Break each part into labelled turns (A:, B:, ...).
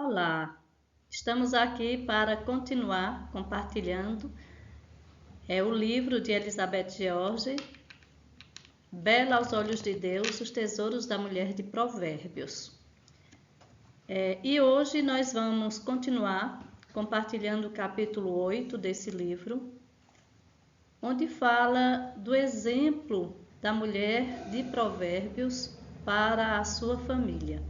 A: Olá, estamos aqui para continuar compartilhando o livro de Elizabeth George, Bela aos Olhos de Deus, os Tesouros da Mulher de Provérbios. E hoje nós vamos continuar compartilhando o capítulo 8 desse livro, onde fala do exemplo da mulher de Provérbios para a sua família.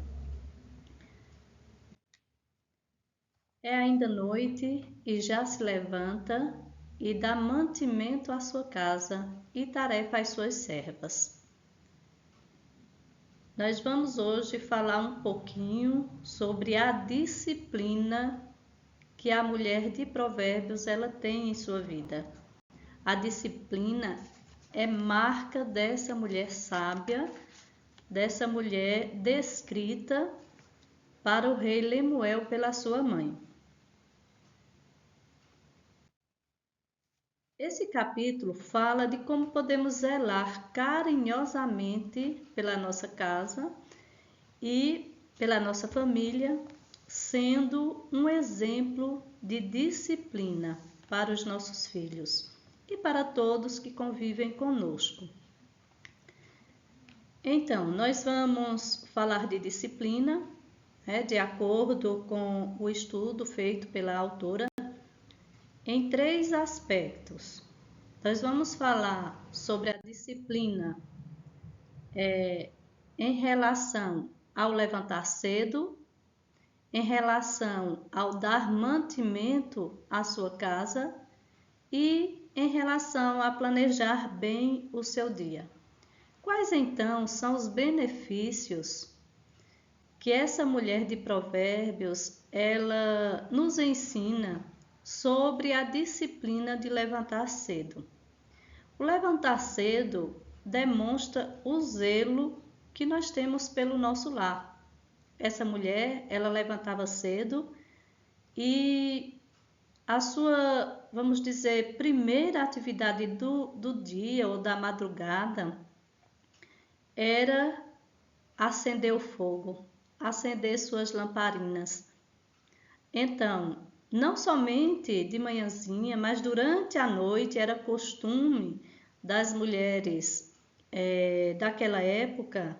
A: É ainda noite e já se levanta e dá mantimento à sua casa e tarefa às suas servas. Nós vamos hoje falar um pouquinho sobre a disciplina que a mulher de Provérbios ela tem em sua vida. A disciplina é marca dessa mulher sábia, dessa mulher descrita para o rei Lemuel pela sua mãe. Esse capítulo fala de como podemos zelar carinhosamente pela nossa casa e pela nossa família, sendo um exemplo de disciplina para os nossos filhos e para todos que convivem conosco. Então, nós vamos falar de disciplina, de acordo com o estudo feito pela autora, em 3 aspectos. Nós vamos falar sobre a disciplina em relação ao levantar cedo, em relação ao dar mantimento à sua casa e em relação a planejar bem o seu dia. Quais então são os benefícios que essa mulher de Provérbios ela nos ensina sobre a disciplina de levantar cedo? O levantar cedo demonstra o zelo que nós temos pelo nosso lar. Essa mulher, ela levantava cedo e a sua, vamos dizer, primeira atividade do dia ou da madrugada era acender o fogo, acender suas lamparinas. Então, não somente de manhãzinha, mas durante a noite era costume das mulheres daquela época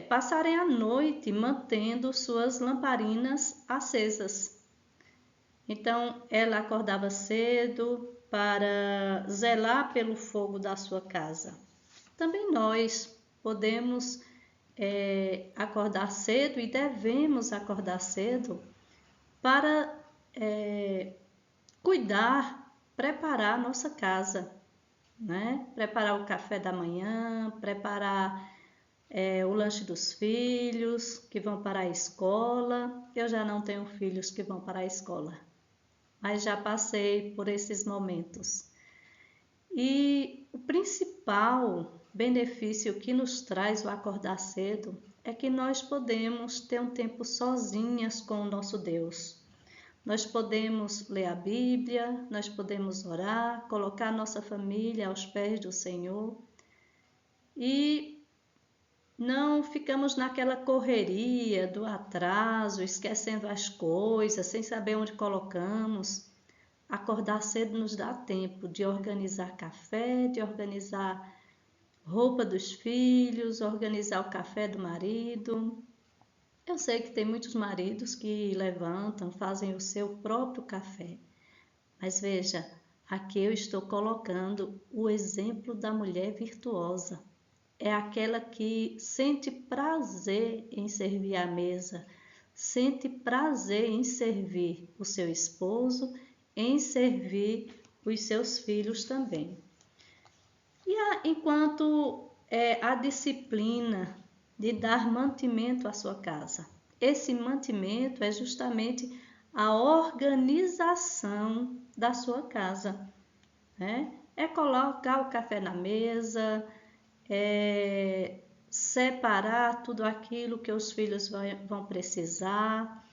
A: passarem a noite mantendo suas lamparinas acesas. Então, ela acordava cedo para zelar pelo fogo da sua casa. Também nós podemos acordar cedo e devemos acordar cedo para cuidar, preparar a nossa casa, né? Preparar o café da manhã, preparar o lanche dos filhos que vão para a escola. Eu já não tenho filhos que vão para a escola, mas já passei por esses momentos. E o principal benefício que nos traz o acordar cedo é que nós podemos ter um tempo sozinhas com o nosso Deus. Nós podemos ler a Bíblia, nós podemos orar, colocar nossa família aos pés do Senhor e não ficamos naquela correria do atraso, esquecendo as coisas, sem saber onde colocamos. Acordar cedo nos dá tempo de organizar café, de organizar roupa dos filhos, organizar o café do marido. Eu sei que tem muitos maridos que levantam, fazem o seu próprio café. Mas veja, aqui eu estou colocando o exemplo da mulher virtuosa. É aquela que sente prazer em servir à mesa, sente prazer em servir o seu esposo, em servir os seus filhos também. E enquanto a disciplina de dar mantimento à sua casa. Esse mantimento é justamente a organização da sua casa, né? É colocar o café na mesa, separar tudo aquilo que os filhos vão precisar.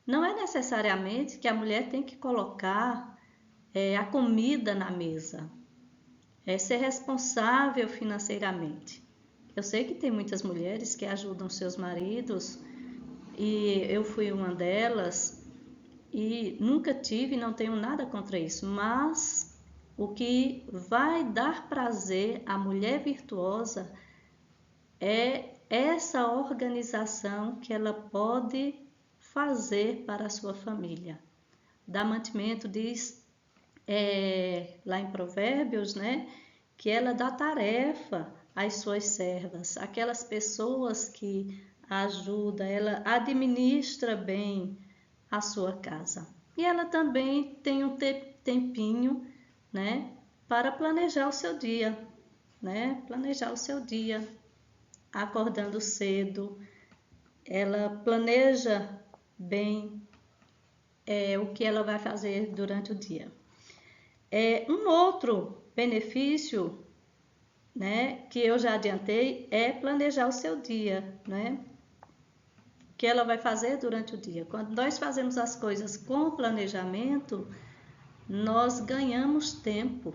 A: Não é necessariamente que a mulher tem que colocar a comida na mesa, é ser responsável financeiramente. Eu sei que tem muitas mulheres que ajudam seus maridos e eu fui uma delas e nunca tive, não tenho nada contra isso, mas o que vai dar prazer à mulher virtuosa é essa organização que ela pode fazer para a sua família. Dar mantimento diz lá em Provérbios, né, que ela dá tarefa às suas servas, aquelas pessoas que a ajudam, ela administra bem a sua casa. E ela também tem um tempinho, né, para planejar o seu dia, né, planejar o seu dia, acordando cedo, ela planeja bem o que ela vai fazer durante o dia. Um outro benefício, né, que eu já adiantei, é planejar o seu dia, né? O que ela vai fazer durante o dia. Quando nós fazemos as coisas com planejamento, nós ganhamos tempo.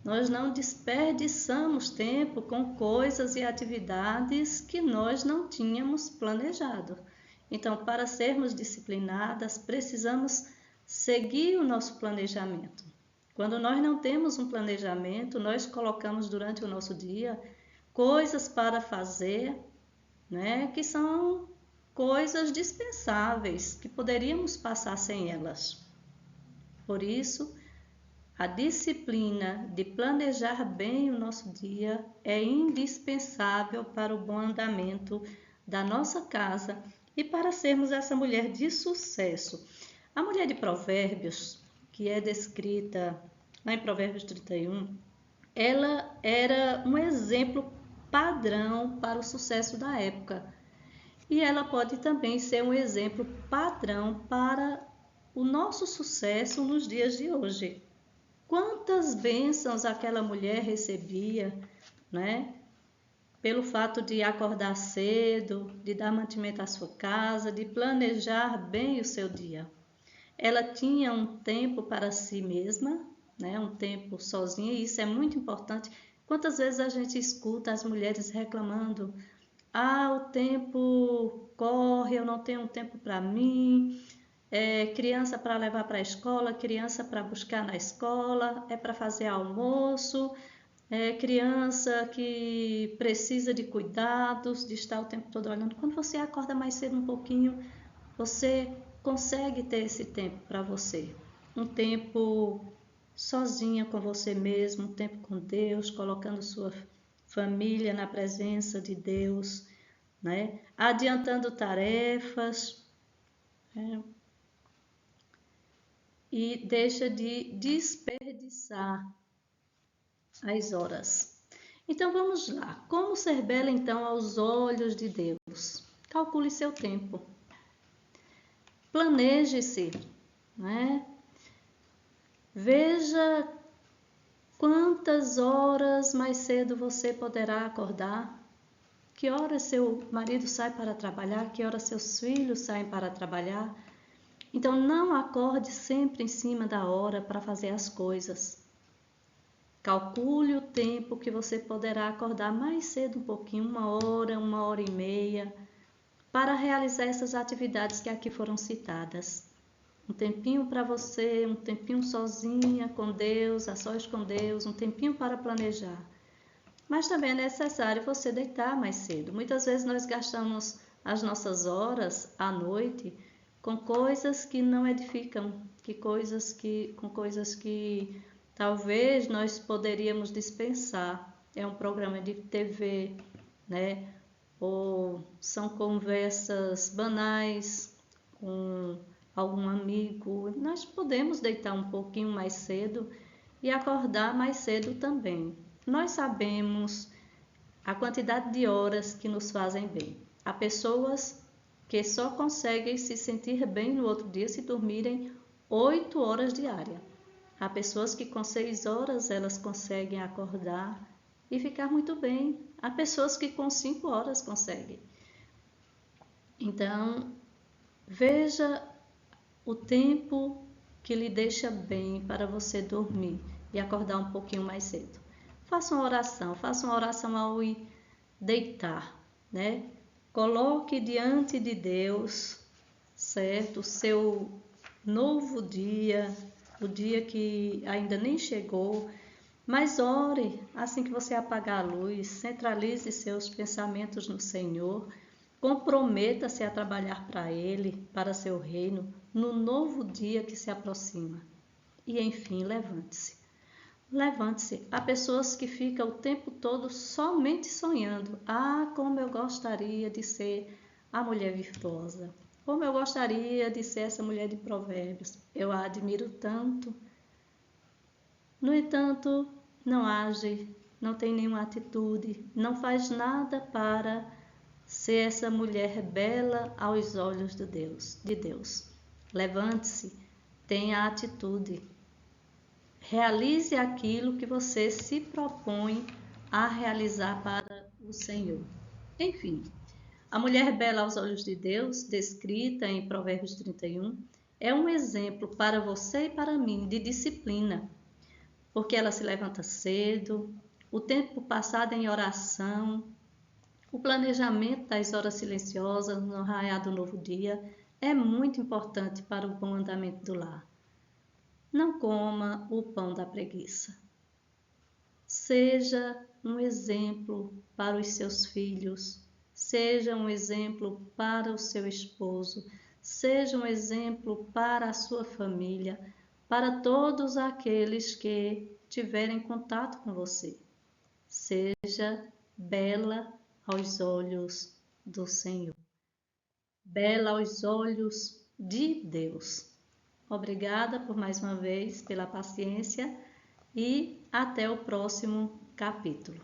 A: Nós não desperdiçamos tempo com coisas e atividades que nós não tínhamos planejado. Então, para sermos disciplinadas, precisamos seguir o nosso planejamento. Quando nós não temos um planejamento, nós colocamos durante o nosso dia coisas para fazer, né, que são coisas dispensáveis, que poderíamos passar sem elas. Por isso, a disciplina de planejar bem o nosso dia é indispensável para o bom andamento da nossa casa e para sermos essa mulher de sucesso. A mulher de Provérbios, que é descrita lá em Provérbios 31, ela era um exemplo padrão para o sucesso da época. E ela pode também ser um exemplo padrão para o nosso sucesso nos dias de hoje. Quantas bênçãos aquela mulher recebia, né? Pelo fato de acordar cedo, de dar mantimento à sua casa, de planejar bem o seu dia. Ela tinha um tempo para si mesma, né? Um tempo sozinha, e isso é muito importante. Quantas vezes a gente escuta as mulheres reclamando: o tempo corre, eu não tenho tempo para mim. Criança para levar para a escola, criança para buscar na escola, para fazer almoço, criança que precisa de cuidados, de estar o tempo todo olhando. Quando você acorda mais cedo um pouquinho, você consegue ter esse tempo para você. Um tempo sozinha com você mesmo, um tempo com Deus, colocando sua família na presença de Deus, né? Adiantando tarefas, e deixa de desperdiçar as horas. Então vamos lá. Como ser bela então aos olhos de Deus? Calcule seu tempo. Planeje-se, né? Veja quantas horas mais cedo você poderá acordar. Que horas seu marido sai para trabalhar? Que horas seus filhos saem para trabalhar? Então, não acorde sempre em cima da hora para fazer as coisas. Calcule o tempo que você poderá acordar mais cedo um pouquinho, 1 hora e meia, para realizar essas atividades que aqui foram citadas. Um tempinho para você, um tempinho sozinha com Deus, a sós com Deus, um tempinho para planejar. Mas também é necessário você deitar mais cedo. Muitas vezes nós gastamos as nossas horas à noite com coisas que não edificam, com coisas que talvez nós poderíamos dispensar. É um programa de TV, né? Ou são conversas banais com algum amigo. Nós podemos deitar um pouquinho mais cedo e acordar mais cedo também. Nós sabemos a quantidade de horas que nos fazem bem. Há pessoas que só conseguem se sentir bem no outro dia se dormirem 8 horas diárias. Há pessoas que com 6 horas elas conseguem acordar e ficar muito bem. Há pessoas que com 5 horas conseguem. Então, veja o tempo que lhe deixa bem para você dormir e acordar um pouquinho mais cedo. Faça uma oração ao ir deitar, né? Coloque diante de Deus, certo? O seu novo dia, o dia que ainda nem chegou, mas ore assim que você apagar a luz, centralize seus pensamentos no Senhor, comprometa-se a trabalhar para Ele, para seu reino, no novo dia que se aproxima. E enfim, levante-se. Levante-se. Há pessoas que ficam o tempo todo somente sonhando. Ah, como eu gostaria de ser a mulher virtuosa. Como eu gostaria de ser essa mulher de provérbios. Eu a admiro tanto. No entanto, não age, não tem nenhuma atitude, não faz nada para ser essa mulher bela aos olhos de Deus. Levante-se, tenha atitude. Realize aquilo que você se propõe a realizar para o Senhor. Enfim, a mulher bela aos olhos de Deus, descrita em Provérbios 31, é um exemplo para você e para mim de disciplina, porque ela se levanta cedo, o tempo passado em oração, o planejamento das horas silenciosas no raiar do novo dia é muito importante para o bom andamento do lar. Não coma o pão da preguiça. Seja um exemplo para os seus filhos, seja um exemplo para o seu esposo, seja um exemplo para a sua família, para todos aqueles que tiverem contato com você. Seja bela aos olhos do Senhor, bela aos olhos de Deus. Obrigada por mais uma vez pela paciência e até o próximo capítulo.